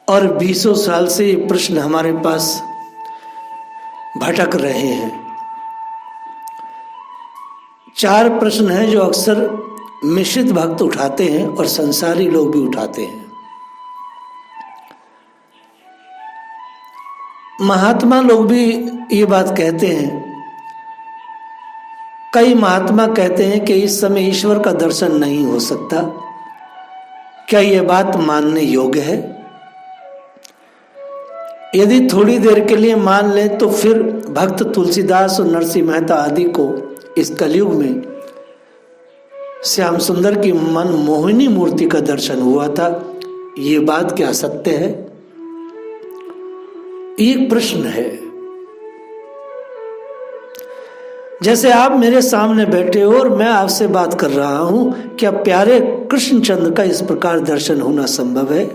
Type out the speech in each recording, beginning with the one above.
और 20 साल से ये प्रश्न हमारे पास भटक रहे हैं। 4 प्रश्न हैं जो अक्सर मिश्रित भक्त उठाते हैं और संसारी लोग भी उठाते हैं। महात्मा लोग भी ये बात कहते हैं, कई महात्मा कहते हैं कि इस समय ईश्वर का दर्शन नहीं हो सकता। क्या यह बात मानने योग्य है? यदि थोड़ी देर के लिए मान लें तो फिर भक्त तुलसीदास और नरसिंह मेहता आदि को इस कलयुग में श्याम सुंदर की मन मोहिनी मूर्ति का दर्शन हुआ था। ये बात क्या सत्य है? एक प्रश्न है। जैसे आप मेरे सामने बैठे हो और मैं आपसे बात कर रहा हूं, क्या प्यारे कृष्णचंद्र का इस प्रकार दर्शन होना संभव है?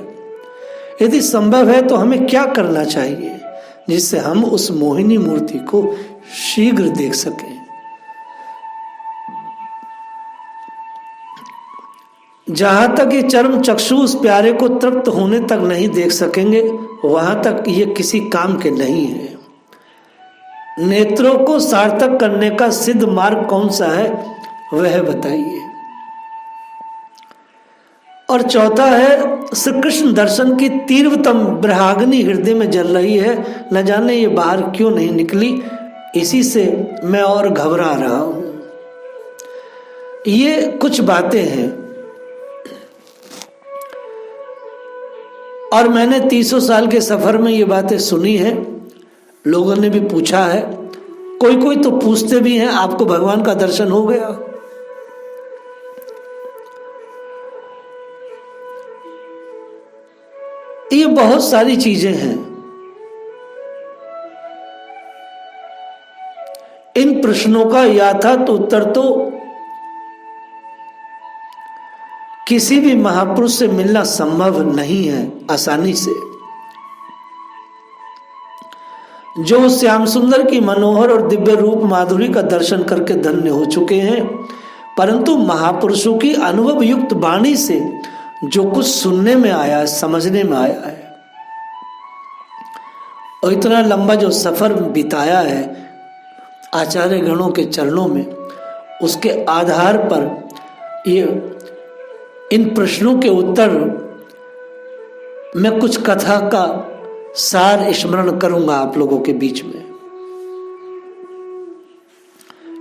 यदि संभव है तो हमें क्या करना चाहिए जिससे हम उस मोहिनी मूर्ति को शीघ्र देख सकें? जहां तक ये चर्म चक्षु उस प्यारे को तृप्त होने तक नहीं देख सकेंगे, वहां तक ये किसी काम के नहीं है। नेत्रों को सार्थक करने का सिद्ध मार्ग कौन सा है, वह बताइए। और चौथा है, श्री कृष्ण दर्शन की तीव्रतम ब्रहाग्नि हृदय में जल रही है, न जाने ये बाहर क्यों नहीं निकली, इसी से मैं और घबरा रहा हूं। ये कुछ बातें हैं और मैंने 300 साल के सफर में ये बातें सुनी है। लोगों ने भी पूछा है, कोई कोई तो पूछते भी हैं, आपको भगवान का दर्शन हो गया? ये बहुत सारी चीजें हैं। इन प्रश्नों का यथार्थ उत्तर तो किसी भी महापुरुष से मिलना संभव नहीं है आसानी से। जो श्याम सुंदर की मनोहर और दिव्य रूप माधुरी का दर्शन करके धन्य हो चुके हैं, परंतु महापुरुषों की अनुभव युक्त वाणी से जो कुछ सुनने में आया है, समझने में आया है, और इतना लंबा जो सफर बिताया है आचार्य गणों के चरणों में, उसके आधार पर ये इन प्रश्नों के उत्तर मैं कुछ कथा का सार स्मरण करूंगा आप लोगों के बीच में।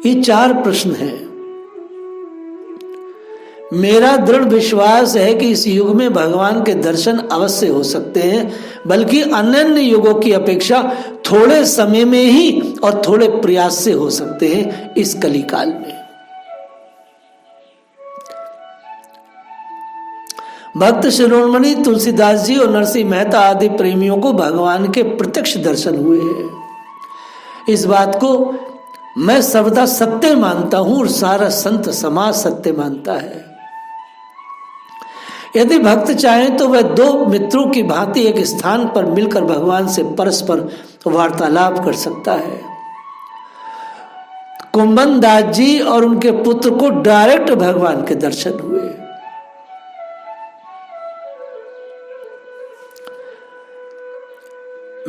ये 4 प्रश्न हैं। मेरा दृढ़ विश्वास है कि इस युग में भगवान के दर्शन अवश्य हो सकते हैं, बल्कि अन्य युगों की अपेक्षा थोड़े समय में ही और थोड़े प्रयास से हो सकते हैं इस कलिकाल में। भक्त शिरोमणि तुलसीदास जी और नरसिंह मेहता आदि प्रेमियों को भगवान के प्रत्यक्ष दर्शन हुए हैं। इस बात को मैं सर्वदा सत्य मानता हूं और सारा संत समाज सत्य मानता है। यदि भक्त चाहें तो वह 2 मित्रों की भांति एक स्थान पर मिलकर भगवान से परस्पर वार्तालाप कर सकता है। कुंभन दास जी और उनके पुत्र को डायरेक्ट भगवान के दर्शन हुए।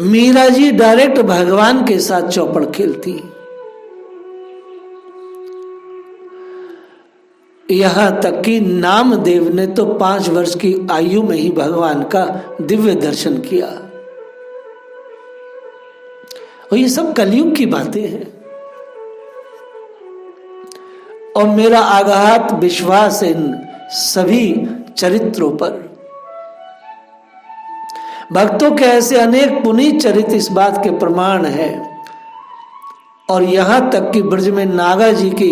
मीरा जी डायरेक्ट भगवान के साथ चौपड़ खेलती। यहां तक कि नामदेव ने तो 5 वर्ष की आयु में ही भगवान का दिव्य दर्शन किया। और ये सब कलयुग की बातें हैं। और मेरा आगाध विश्वास इन सभी चरित्रों पर। भक्तों के ऐसे अनेक पुनीत चरित्र इस बात के प्रमाण है। और यहां तक कि ब्रज में नागा जी की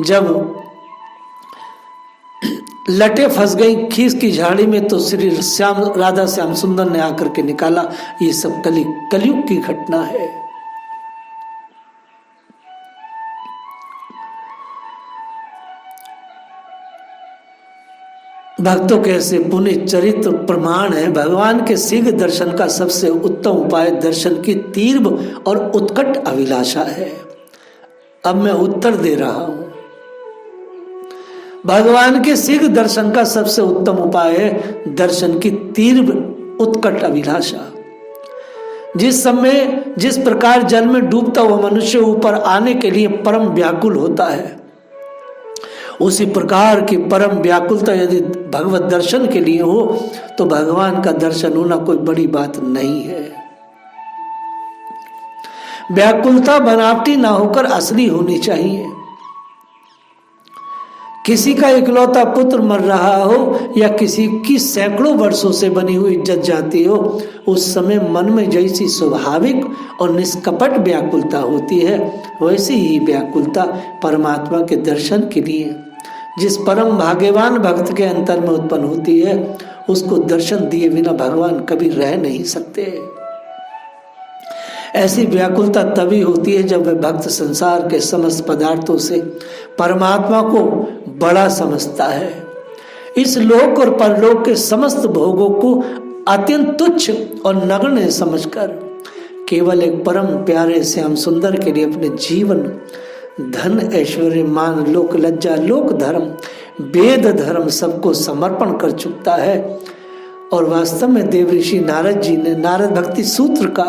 जब लटे फंस गई खीस की झाड़ी में, तो श्री राधा श्याम सुंदर ने आकर के निकाला। ये सब कलयुग की घटना है। भक्तों के ऐसे पुण्य चरित्र प्रमाण है। भगवान के शीघ्र दर्शन का सबसे उत्तम उपाय दर्शन की तीव्र और उत्कट अभिलाषा है। अब मैं उत्तर दे रहा हूं। भगवान के शीघ्र दर्शन का सबसे उत्तम उपाय है दर्शन की तीव्र उत्कट अभिलाषा। जिस समय जिस प्रकार जल में डूबता हुआ मनुष्य ऊपर आने के लिए परम व्याकुल होता है, उसी प्रकार की परम व्याकुलता यदि भगवत दर्शन के लिए हो तो भगवान का दर्शन होना कोई बड़ी बात नहीं है। व्याकुलता बनावटी ना होकर असली होनी चाहिए। किसी का इकलौता पुत्र मर रहा हो या किसी की सैकड़ों वर्षों से बनी हुई इज्जत जाती हो, उस समय मन में जैसी स्वाभाविक और निष्कपट व्याकुलता होती है, वैसी ही व्याकुलता परमात्मा के दर्शन के लिए जिस परम भाग्यवान भक्त के अंतर में उत्पन्न होती है, उसको दर्शन दिए बिना भगवान कभी रह नहीं सकते। ऐसी व्याकुलता तभी होती है जब वह भक्त संसार के समस्त पदार्थों से परमात्मा को बड़ा समझता है। इस लोक और परलोक के समस्त भोगों को अत्यंत तुच्छ और नगण्य समझकर केवल एक परम प्यारे श्याम सुंदर के लिए अपने जीवन, धन, ऐश्वर्य, मान, लोक लज्जा, लोक धर्म, वेद धर्म सबको समर्पण कर चुकता है। और वास्तव में देव ऋषि नारद जी ने नारद भक्ति सूत्र का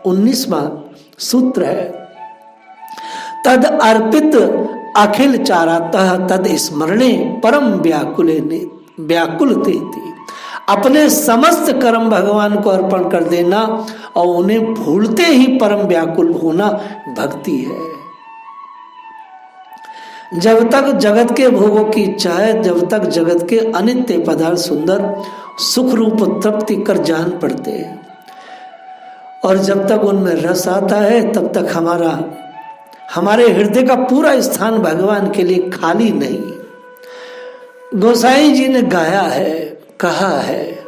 19वां सूत्र है, तद अर्पित अखिल चारातः तद स्मरणे परम व्याकुलते थी। अपने समस्त कर्म भगवान को अर्पण कर देना और उन्हें भूलते ही परम व्याकुल होना भक्ति है। जब तक जगत के भोगों की इच्छा है, जब तक जगत के अनित्य पदार्थ सुंदर सुख रूप तृप्ति कर जान पड़ते हैं, और जब तक उनमें रस आता है तब तक हमारे हृदय का पूरा स्थान भगवान के लिए खाली नहीं। गोसाई जी ने गाया है, कहा है,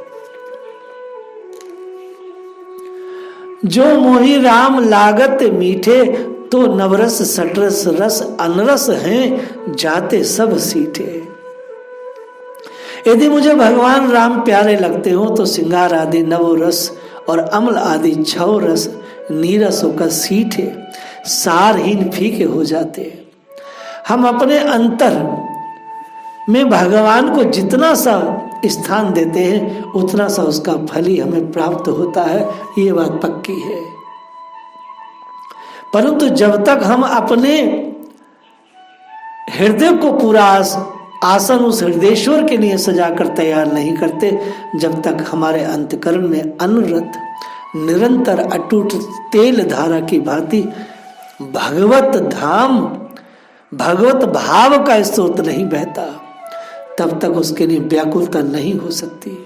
जो मोहि राम लागत मीठे तो नवरस सटरस रस अनरस हैं जाते सब सीठे। यदि मुझे भगवान राम प्यारे लगते हो तो श्रृंगार आदि नवरस और अम्ल आदि छौ रस नीरसों का सीठे सारहीन फीके हो जाते। हम अपने अंतर में भगवान को जितना सा स्थान देते हैं उतना सा उसका फल ही हमें प्राप्त होता है, ये बात पक्की है। परंतु जब तक हम अपने हृदय को पूरा आसन उस हृदयेश्वर के लिए सजाकर तैयार नहीं करते, जब तक हमारे अंतकरण में अनवरत निरंतर अटूट तेल धारा की भांति भगवत धाम, भगवत भाव का स्रोत नहीं बहता, तब तक उसके लिए व्याकुलता नहीं हो सकती।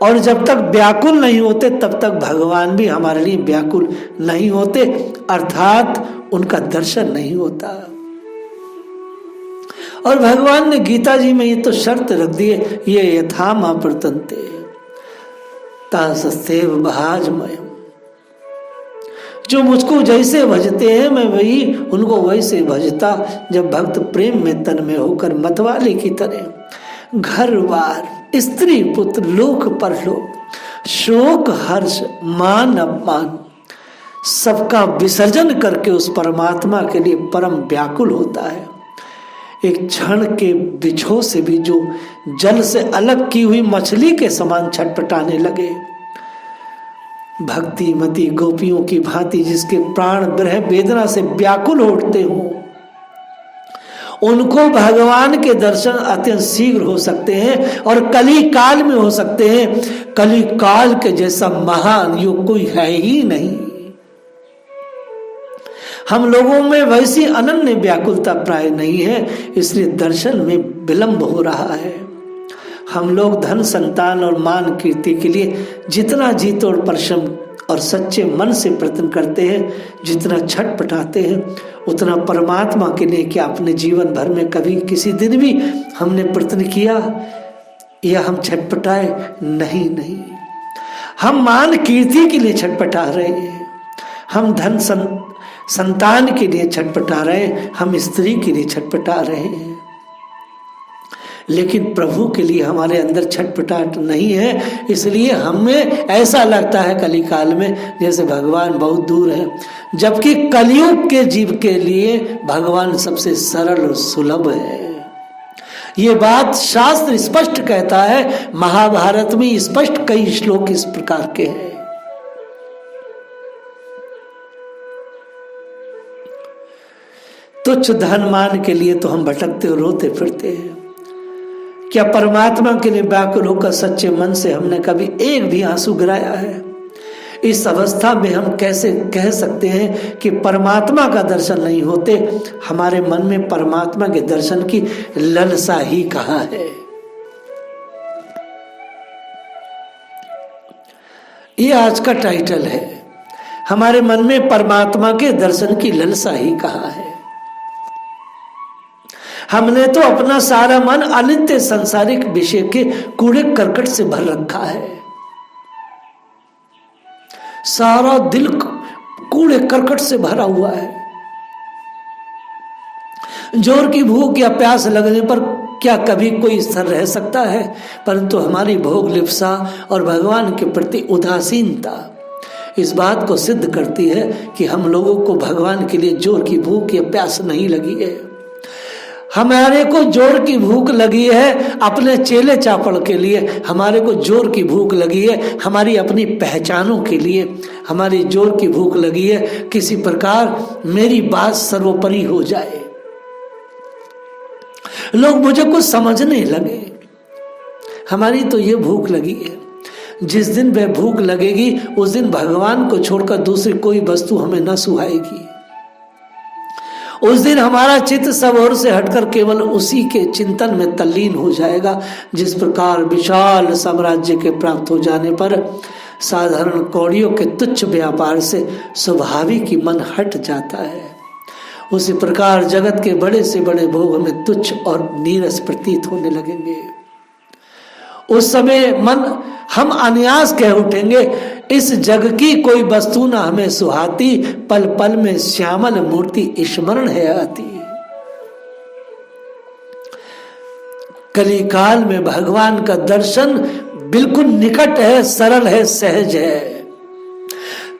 और जब तक व्याकुल नहीं होते तब तक भगवान भी हमारे लिए व्याकुल नहीं होते, अर्थात उनका दर्शन नहीं होता। और भगवान ने गीता जी में ये तो शर्त रख दी है, ये यथा मां प्रतन्ते तासस्तेव बहाजमयम्। जो मुझको जैसे भजते हैं मैं वही उनको वैसे भजता। जब भक्त प्रेम में तन में होकर मतवाले की तरह घर बार, स्त्री पुत्र, लोक परलोक, शोक हर्ष, मान अपमान सबका विसर्जन करके उस परमात्मा के लिए परम व्याकुल होता है। एक क्षण के बिछो से भी जो जल से अलग की हुई मछली के समान छटपटाने लगे, भक्ति मती गोपियों की भांति जिसके प्राण विरह वेदना से व्याकुल उठते हो, उनको भगवान के दर्शन अत्यंत शीघ्र हो सकते हैं और कली काल में हो सकते हैं। कली काल के जैसा महान युग कोई है ही नहीं। हम लोगों में वैसी अनन्य व्याकुलता प्राय नहीं है, इसलिए दर्शन में विलंब हो रहा है। हम लोग धन, संतान और मान कीर्ति के लिए जितना जी तोड़ परिश्रम और सच्चे मन से प्रयत्न करते हैं, जितना छटपटाते हैं, उतना परमात्मा के लिए क्या अपने जीवन भर में कभी किसी दिन भी हमने प्रयत्न किया या हम छटपटाए? नहीं। हम मान कीर्ति के लिए छटपटा रहे हैं, हम धन संतान के लिए छटपटा रहे हैं, हम स्त्री के लिए छटपटा रहे हैं, लेकिन प्रभु के लिए हमारे अंदर छटपटाहट नहीं है। इसलिए हमें ऐसा लगता है कली काल में जैसे भगवान बहुत दूर है, जबकि कलयुग के जीव के लिए भगवान सबसे सरल और सुलभ है। ये बात शास्त्र स्पष्ट कहता है, महाभारत में स्पष्ट कई श्लोक इस प्रकार के हैं। तुच्छ धन मान के लिए तो हम भटकते और रोते फिरते हैं। क्या परमात्मा के लिए व्याकुल होकर सच्चे मन से हमने कभी एक भी आंसू गिराया है? इस अवस्था में हम कैसे कह सकते हैं कि परमात्मा का दर्शन नहीं होते? हमारे मन में परमात्मा के दर्शन की लालसा ही कहाँ है? ये आज का टाइटल है, हमारे मन में परमात्मा के दर्शन की लालसा ही कहाँ है? हमने तो अपना सारा मन अनित्य सांसारिक विषय के कूड़े करकट से भर रखा है। सारा दिल कूड़े करकट से भरा हुआ है। जोर की भूख या प्यास लगने पर क्या कभी कोई स्थिर रह सकता है? परंतु हमारी भोग लिप्सा और भगवान के प्रति उदासीनता इस बात को सिद्ध करती है कि हम लोगों को भगवान के लिए जोर की भूख या प्यास नहीं लगी है। हमारे को जोर की भूख लगी है अपने चेले चापड़ के लिए, हमारे को जोर की भूख लगी है हमारी अपनी पहचानों के लिए, हमारी जोर की भूख लगी है किसी प्रकार मेरी बात सर्वोपरि हो जाए, लोग मुझे कुछ समझने लगे। हमारी तो ये भूख लगी है। जिस दिन वह भूख लगेगी उस दिन भगवान को छोड़कर दूसरी कोई वस्तु हमें न सुहाएगी। उस दिन हमारा चित्त सब ओर से हटकर केवल उसी के चिंतन में तल्लीन हो जाएगा। जिस प्रकार विशाल साम्राज्य के प्राप्त हो जाने पर साधारण कौड़ियों के तुच्छ व्यापार से स्वाभाविक ही मन हट जाता है, उसी प्रकार जगत के बड़े से बड़े भोग हमें तुच्छ और नीरस प्रतीत होने लगेंगे। उस समय हम अनायास कह उठेंगे, इस जग की कोई वस्तु न हमें सुहाती, पल पल में श्यामल मूर्ति स्मरण है आती। कलिकाल में भगवान का दर्शन बिल्कुल निकट है, सरल है, सहज है।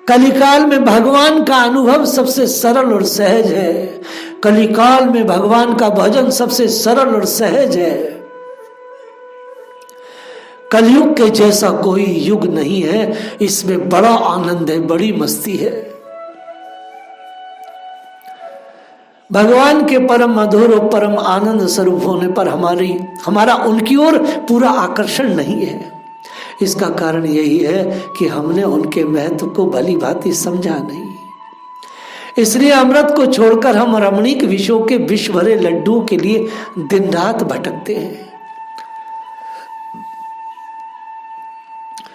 कलिकाल में भगवान का अनुभव सबसे सरल और सहज है। कलिकाल में भगवान का भजन सबसे सरल और सहज है। कलयुग के जैसा कोई युग नहीं है, इसमें बड़ा आनंद है, बड़ी मस्ती है। भगवान के परम मधुर और परम आनंद स्वरूप होने पर हमारा उनकी ओर पूरा आकर्षण नहीं है। इसका कारण यही है कि हमने उनके महत्व को भली भांति समझा नहीं। इसलिए अमृत को छोड़कर हम रमणीक विषयों के विष भरे लड्डुओं के लिए दिन रात भटकते हैं।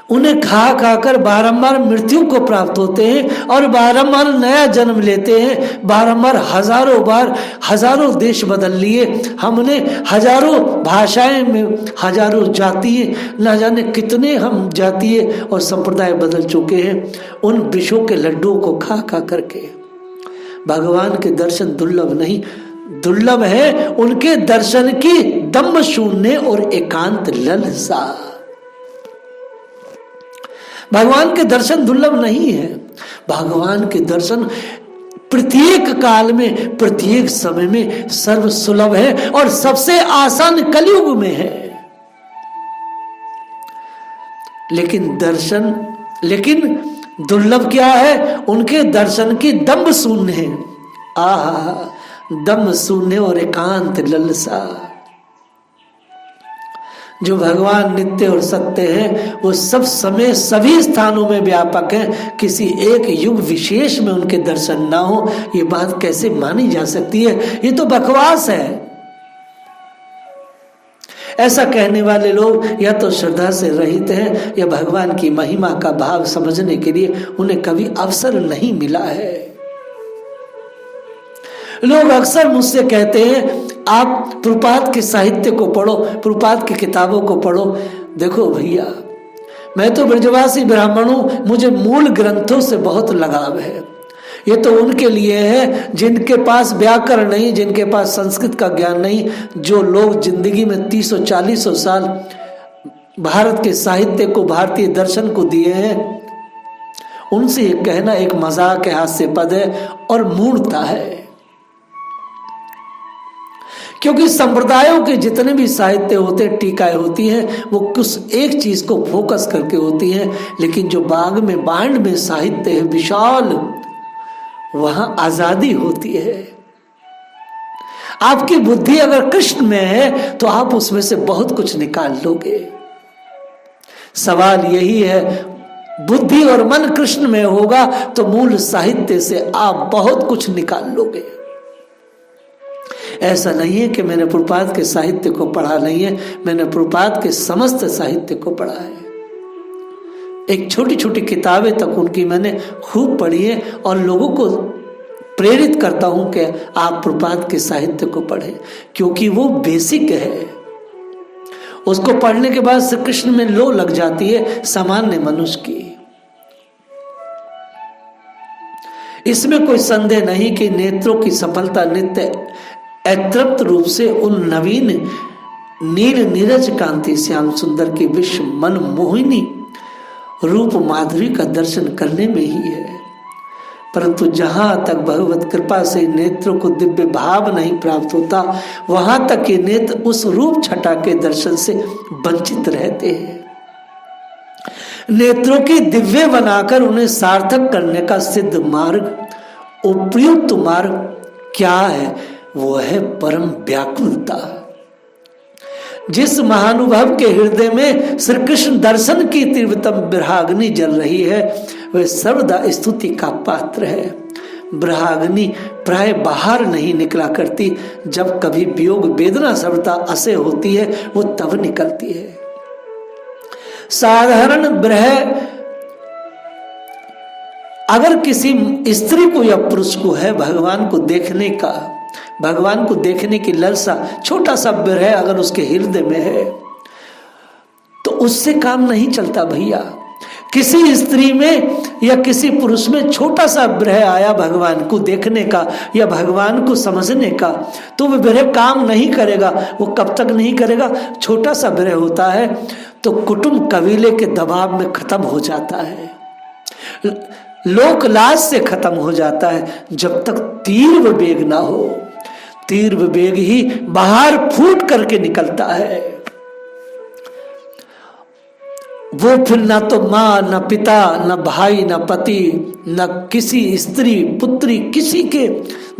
उन्हें खा खाकर बारंबार मृत्यु को प्राप्त होते हैं और बारंबार नया जन्म लेते हैं। बारंबार हजारों बार हजारों देश बदल लिए हमने, हजारों भाषाएं में हजारों जातीय, न जाने कितने हम जातीय और संप्रदाय बदल चुके हैं उन विषयों के लड्डुओं को खा खा करके। भगवान के दर्शन दुर्लभ नहीं, दुर्लभ है उनके दर्शन की दम्भ शून्य और एकांत ललसा। भगवान के दर्शन दुर्लभ नहीं है। भगवान के दर्शन प्रत्येक काल में, प्रत्येक समय में सर्व सुलभ है और सबसे आसान कलयुग में है। लेकिन दुर्लभ क्या है? उनके दर्शन की दम्भ शून्य है। आहा, दम्भ शून्य और एकांत ललसा। जो भगवान नित्य और सत्य हैं वो सब समय सभी स्थानों में व्यापक हैं। किसी एक युग विशेष में उनके दर्शन ना हो, ये बात कैसे मानी जा सकती है? ये तो बकवास है। ऐसा कहने वाले लोग या तो श्रद्धा से रहित हैं या भगवान की महिमा का भाव समझने के लिए उन्हें कभी अवसर नहीं मिला है। लोग अक्सर मुझसे कहते हैं आप प्रभुपाद के साहित्य को पढ़ो, प्रभुपाद की किताबों को पढ़ो। देखो भैया, मैं तो ब्रजवासी ब्राह्मण हूं, मुझे मूल ग्रंथों से बहुत लगाव है। ये तो उनके लिए है जिनके पास व्याकरण नहीं, जिनके पास संस्कृत का ज्ञान नहीं, जो लोग जिंदगी में 300-400 साल भारत के साहित्य को, भारतीय दर्शन को दिए हैं। उनसे ये कहना एक मजाक है, हास्यास्पद है और मूर्खता है। क्योंकि संप्रदायों के जितने भी साहित्य होते, टीकाएं होती हैं, वो कुछ एक चीज को फोकस करके होती हैं। लेकिन जो बाग में बांड में साहित्य है विशाल, वहां आजादी होती है। आपकी बुद्धि अगर कृष्ण में है तो आप उसमें से बहुत कुछ निकाल लोगे। सवाल यही है, बुद्धि और मन कृष्ण में होगा तो मूल साहित्य से आप बहुत कुछ निकाल लोगे। ऐसा नहीं है कि मैंने प्रभुपाद के साहित्य को पढ़ा नहीं है, मैंने प्रभुपाद के समस्त साहित्य को पढ़ा है। एक छोटी छोटी किताबें तक उनकी मैंने खूब पढ़ी है और लोगों को प्रेरित करता हूं कि आप प्रभुपाद के साहित्य को पढ़ें, क्योंकि वो बेसिक है। उसको पढ़ने के बाद श्री कृष्ण में लो लग जाती है सामान्य मनुष्य की। इसमें कोई संदेह नहीं कि नेत्रों की सफलता नित्य अतृप्त रूप से उन नवीन नील नीरज कांति श्याम सुंदर की विश्व मन मोहिनी रूप माधुरी का दर्शन करने में ही है। परंतु जहां तक भगवत कृपा से नेत्रों को दिव्य भाव नहीं प्राप्त होता, वहां तक ये नेत्र उस रूप छटा के दर्शन से वंचित रहते हैं। नेत्रों की दिव्य बनाकर उन्हें सार्थक करने का सिद्ध मार्ग, उपयुक्त मार्ग क्या है? वो है परम व्याकुलता। जिस महानुभव के हृदय में श्री कृष्ण दर्शन की तीव्रतम विरहाग्नि जल रही है, वह सर्वदा स्तुति का पात्र है। विरहाग्नि प्राय बाहर नहीं निकला करती, जब कभी वियोग वेदना सर्वदा असह्य होती है, वो तब निकलती है। साधारण विरह अगर किसी स्त्री को या पुरुष को है भगवान को देखने का, भगवान को देखने की लालसा, छोटा सा विरह अगर उसके हृदय में है तो उससे काम नहीं चलता भैया। किसी स्त्री में या किसी पुरुष में छोटा सा विरह आया भगवान को देखने का या भगवान को समझने का, तो वह विरह काम नहीं करेगा। वो कब तक नहीं करेगा? छोटा सा विरह होता है तो कुटुंब कबीले के दबाव में खत्म हो जाता है, लोकलाज से खत्म हो जाता है, जब तक तीव्र वेग ना हो। तीव्र वेग ही बाहर फूट करके निकलता है। वो फिर ना तो माँ, न पिता, न भाई, न पति, न किसी स्त्री पुत्री किसी के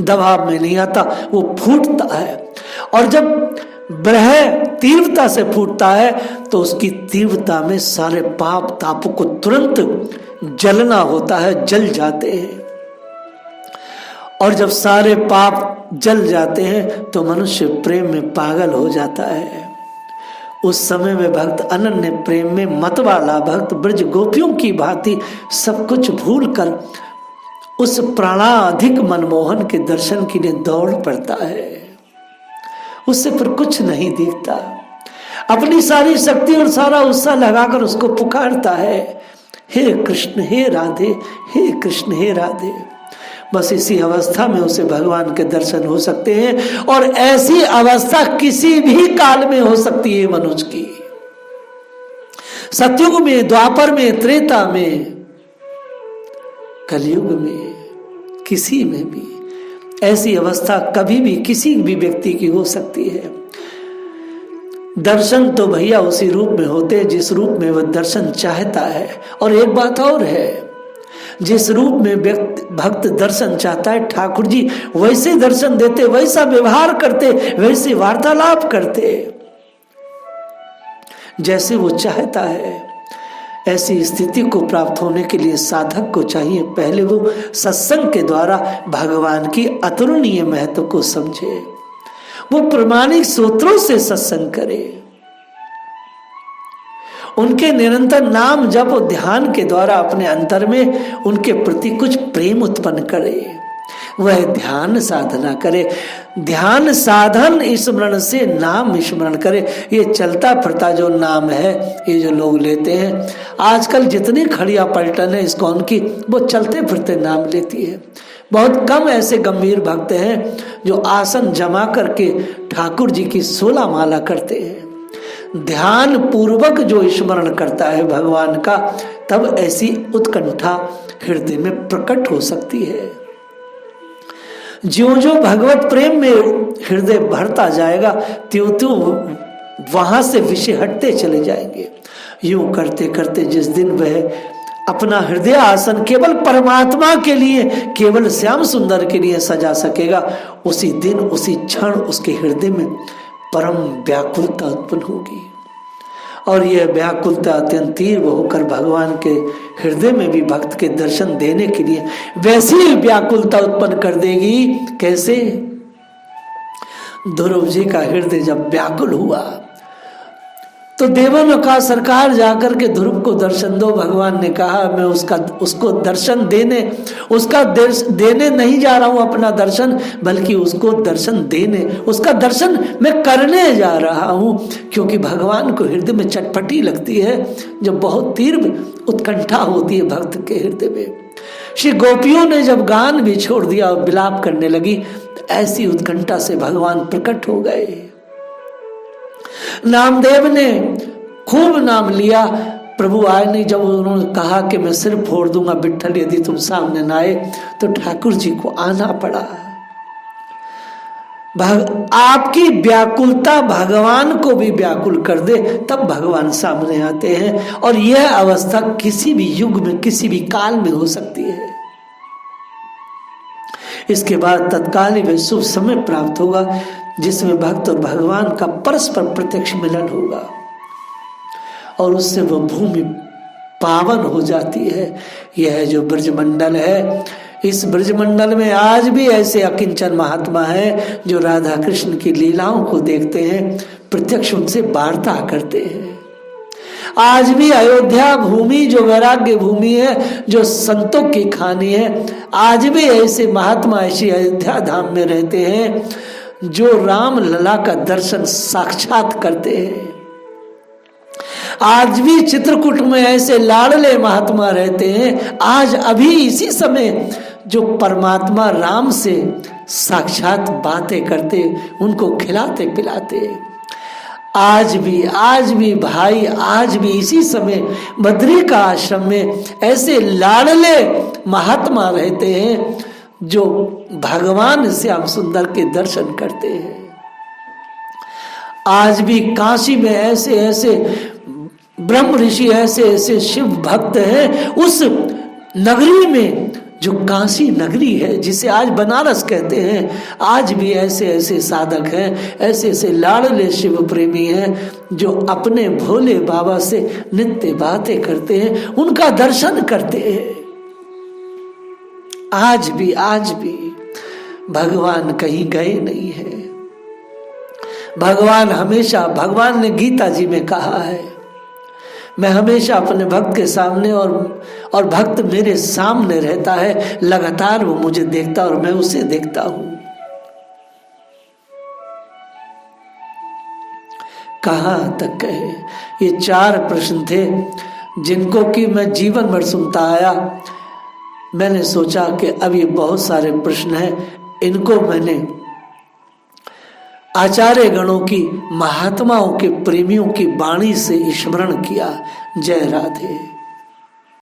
दबाव में नहीं आता, वो फूटता है। और जब विरह तीव्रता से फूटता है तो उसकी तीव्रता में सारे पाप तापों को तुरंत जलना होता है, जल जाते हैं। और जब सारे पाप जल जाते हैं तो मनुष्य प्रेम में पागल हो जाता है। उस समय में भक्त अनन्य प्रेम में मतवाला भक्त ब्रज गोपियों की भांति सब कुछ भूलकर उस प्राणाधिक मनमोहन के दर्शन के लिए दौड़ पड़ता है। उससे फिर कुछ नहीं दिखता, अपनी सारी शक्ति और सारा उत्साह लगाकर उसको पुकारता है, हे कृष्ण हे राधे, हे कृष्ण हे राधे। बस इसी अवस्था में उसे भगवान के दर्शन हो सकते हैं। और ऐसी अवस्था किसी भी काल में हो सकती है मनुष्य की, सतयुग में, द्वापर में, त्रेता में, कलयुग में, किसी में भी ऐसी अवस्था कभी भी किसी भी व्यक्ति की हो सकती है। दर्शन तो भैया उसी रूप में होते हैं जिस रूप में वह दर्शन चाहता है। और एक बात और है, जिस रूप में भक्त दर्शन चाहता है, ठाकुर जी वैसे दर्शन देते, वैसा व्यवहार करते, वैसे वार्तालाप करते, जैसे वो चाहता है। ऐसी स्थिति को प्राप्त होने के लिए साधक को चाहिए पहले वो सत्संग के द्वारा भगवान की अतुलनीय महत्व को समझे, वो प्रमाणिक सूत्रों से सत्संग करे, उनके निरंतर नाम जप और ध्यान के द्वारा अपने अंतर में उनके प्रति कुछ प्रेम उत्पन्न करे, वह ध्यान साधना करे। ध्यान साधन स्मरण से नाम स्मरण करे। ये चलता फिरता जो नाम है, ये जो लोग लेते हैं आजकल, जितनी खड़िया पलटन है इस्कॉन की, वो चलते फिरते नाम लेती है। बहुत कम ऐसे गंभीर भक्त हैं जो आसन जमा करके ठाकुर जी की 16 माला करते हैं। ध्यान पूर्वक जो स्मरण करता है भगवान का, तब ऐसी उत्कंठा हृदय में प्रकट हो सकती है। ज्यों ज्यों भगवत प्रेम में हृदय भरता जाएगा त्यों त्यों वहां से विषय हटते चले जाएंगे। यूं करते करते जिस दिन वह अपना हृदय आसन केवल परमात्मा के लिए, केवल श्याम सुंदर के लिए सजा सकेगा, उसी दिन उसी क्षण उसके हृदय में परम व्याकुलता उत्पन्न होगी। और यह व्याकुलता अत्यंत तीव्र होकर भगवान के हृदय में भी भक्त के दर्शन देने के लिए वैसी ही व्याकुलता उत्पन्न कर देगी। कैसे? ध्रुव जी का हृदय जब व्याकुल हुआ तो देवों ने कहा सरकार जाकर के ध्रुव को दर्शन दो। भगवान ने कहा मैं उसको दर्शन देने नहीं जा रहा हूं अपना दर्शन, बल्कि उसको दर्शन देने, उसका दर्शन मैं करने जा रहा हूं। क्योंकि भगवान को हृदय में चटपटी लगती है, जब बहुत तीव्र उत्कंठा होती है भक्त के हृदय में। श्री गोपियों ने जब गान भी छोड़ दिया और विलाप करने लगी, ऐसी उत्कंठा से भगवान प्रकट हो गए। नामदेव ने खूब नाम लिया, प्रभु आए नहीं। जब उन्होंने कहा कि मैं सिर फोड़ दूंगा विट्ठल यदि तुम सामने ना आए, तो ठाकुर जी को आना पड़ा। आपकी व्याकुलता भगवान को भी व्याकुल कर दे, तब भगवान सामने आते हैं। और यह अवस्था किसी भी युग में, किसी भी काल में हो सकती है। इसके बाद तत्काल ही वह शुभ समय प्राप्त होगा जिसमें भक्त और भगवान का परस्पर प्रत्यक्ष मिलन होगा, और उससे वह भूमि पावन हो जाती है। यह जो ब्रजमंडल है, इस ब्रजमंडल में आज भी ऐसे अकिंचन महात्मा है जो राधा कृष्ण की लीलाओं को देखते हैं, प्रत्यक्ष उनसे वार्ता करते हैं। आज भी अयोध्या भूमि जो वैराग्य भूमि है, जो संतों की खानी है, आज भी ऐसे महात्मा ऐसी अयोध्या धाम में रहते हैं जो राम लला का दर्शन साक्षात करते हैं। आज भी चित्रकूट में ऐसे लाडले महात्मा रहते हैं, आज अभी इसी समय जो परमात्मा राम से साक्षात बातें करते, उनको खिलाते पिलाते। आज भी भाई, आज भी इसी समय बद्री का आश्रम में ऐसे लाडले महात्मा रहते हैं जो भगवान श्याम सुंदर के दर्शन करते हैं। आज भी काशी में ऐसे ऐसे ब्रह्म ऋषि, ऐसे ऐसे शिव भक्त हैं उस नगरी में, जो काशी नगरी है जिसे आज बनारस कहते हैं। आज भी ऐसे ऐसे साधक हैं, ऐसे ऐसे लाडले शिव प्रेमी हैं जो अपने भोले बाबा से नित्य बातें करते हैं, उनका दर्शन करते हैं। आज भी भगवान कहीं गए नहीं है। भगवान ने गीता जी में कहा है, मैं हमेशा अपने भक्त के सामने और भक्त मेरे सामने रहता है, लगातार वो मुझे देखता और मैं उसे देखता हूं। कहां तक कहे? ये 4 प्रश्न थे जिनको कि मैं जीवन भर सुनता आया। मैंने सोचा कि अब ये बहुत सारे प्रश्न हैं, इनको मैंने आचार्य गणों की, महात्माओं के, प्रेमियों की वाणी से स्मरण किया। जय राधे।